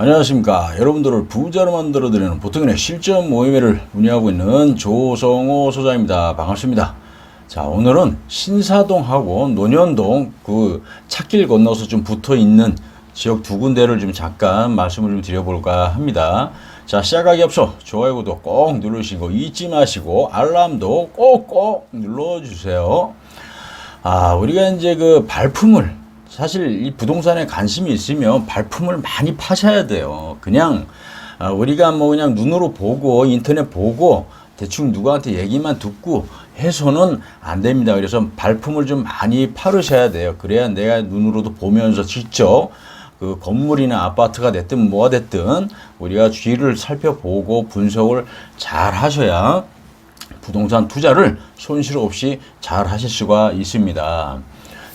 안녕하십니까. 여러분들을 부자로 만들어드리는 보통인의 실전 모임회를 운영하고 있는 조성호 소장입니다. 반갑습니다. 자, 오늘은 신사동하고 논현동 그 찻길 건너서 좀 붙어 있는 지역 두 군데를 좀 잠깐 말씀을 좀 드려볼까 합니다. 자, 시작하기 앞서 좋아요, 구독 꼭 누르시고 잊지 마시고 알람도 꼭꼭 눌러주세요. 우리가 이제 그 발품을 사실 이 부동산에 관심이 있으면 발품을 많이 파셔야 돼요. 그냥 우리가 뭐 그냥 눈으로 보고 인터넷 보고 대충 누구한테 얘기만 듣고 해서는 안 됩니다. 그래서 발품을 좀 많이 팔으셔야 돼요. 그래야 내가 눈으로도 보면서 직접 그 건물이나 아파트가 됐든 뭐가 됐든 우리가 주위를 살펴보고 분석을 잘 하셔야 부동산 투자를 손실 없이 잘 하실 수가 있습니다.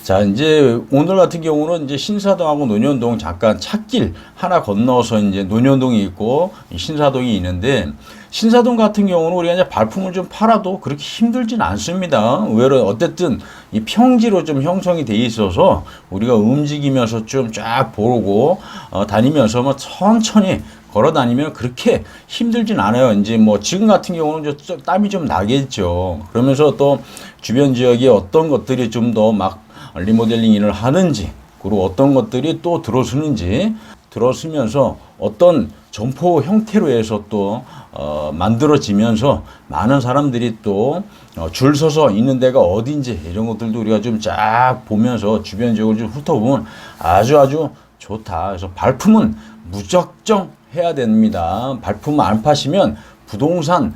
자, 이제 오늘 같은 경우는 이제 신사동하고 논현동 잠깐 찻길 하나 건너서 이제 논현동이 있고 신사동이 있는데, 신사동 같은 경우는 우리가 이제 발품을 좀 팔아도 그렇게 힘들진 않습니다. 의외로 어쨌든 이 평지로 좀 형성이 돼 있어서 우리가 움직이면서 좀 쫙 보고 다니면서 뭐 천천히 걸어 다니면 그렇게 힘들진 않아요. 이제 뭐 지금 같은 경우는 땀이 좀 나겠죠. 그러면서 또 주변 지역에 어떤 것들이 좀 더 막 리모델링 일을 하는지, 그리고 어떤 것들이 또 들어서면서 어떤 점포 형태로 해서 또 만들어지면서 많은 사람들이 또 줄 서서 있는 데가 어딘지 이런 것들도 우리가 좀 쫙 보면서 주변 지역을 좀 훑어보면 아주 좋다. 그래서 발품은 무작정 해야 됩니다. 발품 안 파시면 부동산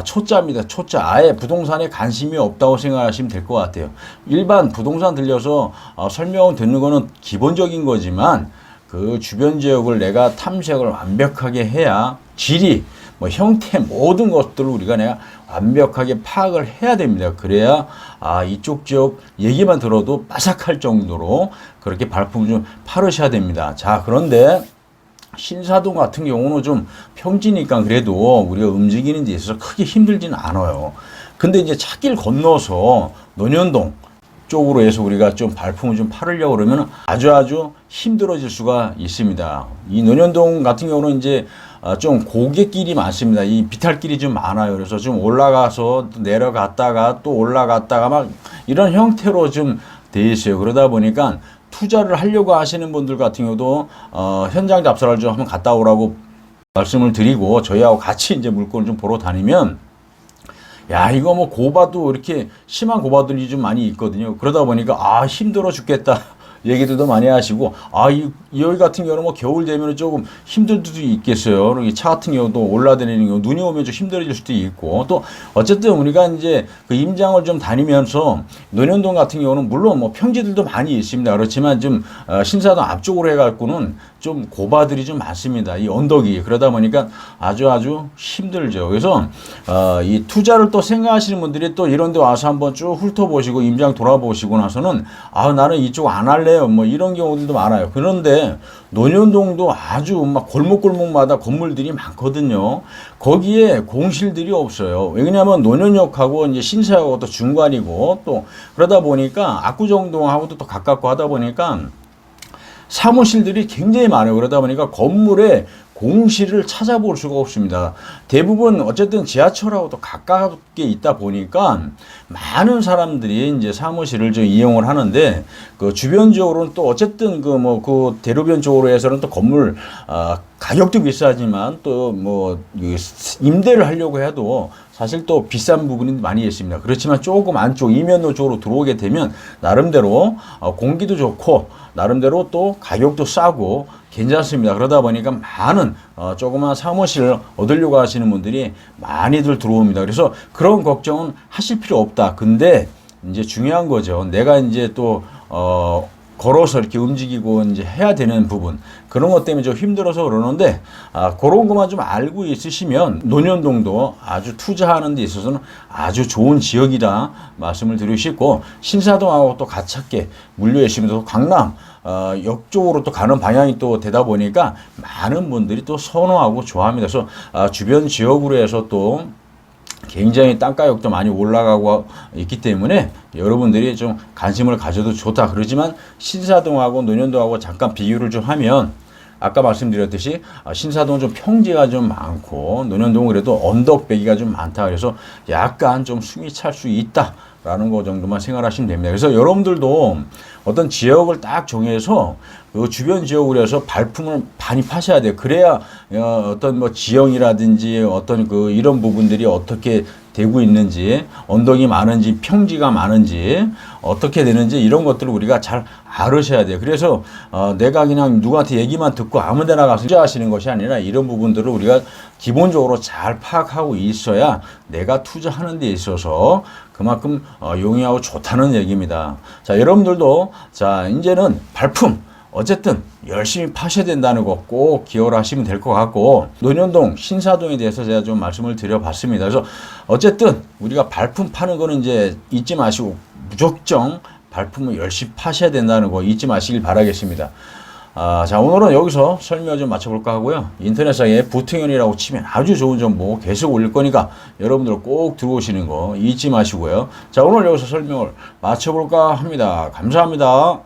초짜입니다. 초짜. 아예 부동산에 관심이 없다고 생각하시면 될 것 같아요. 일반 부동산 들려서 설명 듣는 거는 기본적인 거지만 그 주변 지역을 내가 탐색을 완벽하게 해야 질이 뭐 형태 모든 것들을 우리가 내가 완벽하게 파악을 해야 됩니다. 그래야 이쪽 지역 얘기만 들어도 빠삭할 정도로 그렇게 발품을 좀 팔으셔야 됩니다. 자, 그런데 신사동 같은 경우는 좀 평지니까 그래도 우리가 움직이는 데 있어서 크게 힘들지는 않아요. 근데 이제 찻길 건너서 논현동 쪽으로 해서 우리가 좀 발품을 좀 팔으려고 그러면 아주 힘들어질 수가 있습니다. 이 논현동 같은 경우는 이제 좀 고갯길이 많습니다. 이 비탈길이 좀 많아요. 그래서 좀 올라가서 또 내려갔다가 또 올라갔다가 막 이런 형태로 좀 돼 있어요. 그러다 보니까 투자를 하려고 하시는 분들 같은 경우도 현장 답사를 좀 한번 갔다 오라고 말씀을 드리고 저희하고 같이 이제 물건을 좀 보러 다니면, 야, 이거 뭐 고바도 이렇게 심한 고바들이 좀 많이 있거든요. 그러다 보니까 힘들어 죽겠다 얘기들도 많이 하시고, 여기 같은 경우는 뭐 겨울 되면 조금 힘들 수도 있겠어요. 여기 차 같은 경우도 올라다니는 경우 눈이 오면 좀 힘들어질 수도 있고, 또 어쨌든 우리가 이제 그 임장을 좀 다니면서 논현동 같은 경우는 물론 뭐 평지들도 많이 있습니다. 그렇지만 좀 신사동 앞쪽으로 해갖고는 좀 고바들이 좀 많습니다. 이 언덕이. 그러다 보니까 아주 힘들죠. 그래서 이 투자를 또 생각하시는 분들이 또 이런 데 와서 한번 쭉 훑어보시고 임장 돌아보시고 나서는 나는 이쪽 안 할래요. 뭐 이런 경우들도 많아요. 그런데 논현동도 아주 막 골목마다 건물들이 많거든요. 거기에 공실들이 없어요. 왜냐하면 논현역하고 이제 신사역하고 또 중간이고, 또 그러다 보니까 압구정동하고도 또 가깝고 하다 보니까 사무실들이 굉장히 많아요. 그러다 보니까 건물에 공실을 찾아볼 수가 없습니다. 대부분 어쨌든 지하철하고도 가깝게 있다 보니까 많은 사람들이 이제 사무실을 좀 이용을 하는데, 그 주변 지역으로는 또 어쨌든 그 대로변 쪽으로 해서는 또 건물 가격도 비싸지만 또 뭐 임대를 하려고 해도 사실 또 비싼 부분이 많이 있습니다. 그렇지만 조금 안쪽 이면로 쪽으로 들어오게 되면 나름대로 공기도 좋고 나름대로 또 가격도 싸고 괜찮습니다. 그러다 보니까 많은 조그만 사무실을 얻으려고 하시는 분들이 많이들 들어옵니다. 그래서 그런 걱정은 하실 필요 없다. 근데 이제 중요한 거죠. 내가 이제 또 걸어서 이렇게 움직이고 이제 해야 되는 부분, 그런 것 때문에 좀 힘들어서 그러는데, 그런 것만 좀 알고 있으시면 논현동도 아주 투자하는 데 있어서는 아주 좋은 지역이라 말씀을 드리고 싶고, 신사동하고 또 가깝게 물려 있으면서 강남 역 쪽으로 또 가는 방향이 또 되다 보니까 많은 분들이 또 선호하고 좋아합니다. 그래서 주변 지역으로 해서 또 굉장히 땅가격도 많이 올라가고 있기 때문에 여러분들이 좀 관심을 가져도 좋다. 그러지만 신사동하고 논현동하고 잠깐 비교를 좀 하면 아까 말씀드렸듯이 신사동은 좀 평지가 좀 많고 논현동은 그래도 언덕배기가 좀 많다. 그래서 약간 좀 숨이 찰 수 있다라는 거 정도만 생각하시면 됩니다. 그래서 여러분들도 어떤 지역을 딱 정해서 그 주변 지역으로 해서 발품을 많이 파셔야 돼요. 그래야 어떤 뭐 지형이라든지 어떤 그 이런 부분들이 어떻게 되고 있는지, 언덕이 많은지 평지가 많은지 어떻게 되는지 이런 것들을 우리가 잘 알으셔야 돼요. 그래서 내가 그냥 누구한테 얘기만 듣고 아무 데나 가서 투자하시는 것이 아니라 이런 부분들을 우리가 기본적으로 잘 파악하고 있어야 내가 투자하는 데 있어서 그만큼 용이하고 좋다는 얘기입니다. 자, 여러분들도 자, 이제는 발품 어쨌든 열심히 파셔야 된다는 거 꼭 기억을 하시면 될 것 같고, 논현동, 신사동에 대해서 제가 좀 말씀을 드려봤습니다. 그래서 어쨌든 우리가 발품 파는 거는 이제 잊지 마시고 무조건 발품을 열심히 파셔야 된다는 거 잊지 마시길 바라겠습니다. 자, 오늘은 여기서 설명을 좀 마쳐볼까 하고요. 인터넷상에 부통연이라고 치면 아주 좋은 정보 계속 올릴 거니까 여러분들 꼭 들어오시는 거 잊지 마시고요. 자, 오늘 여기서 설명을 마쳐볼까 합니다. 감사합니다.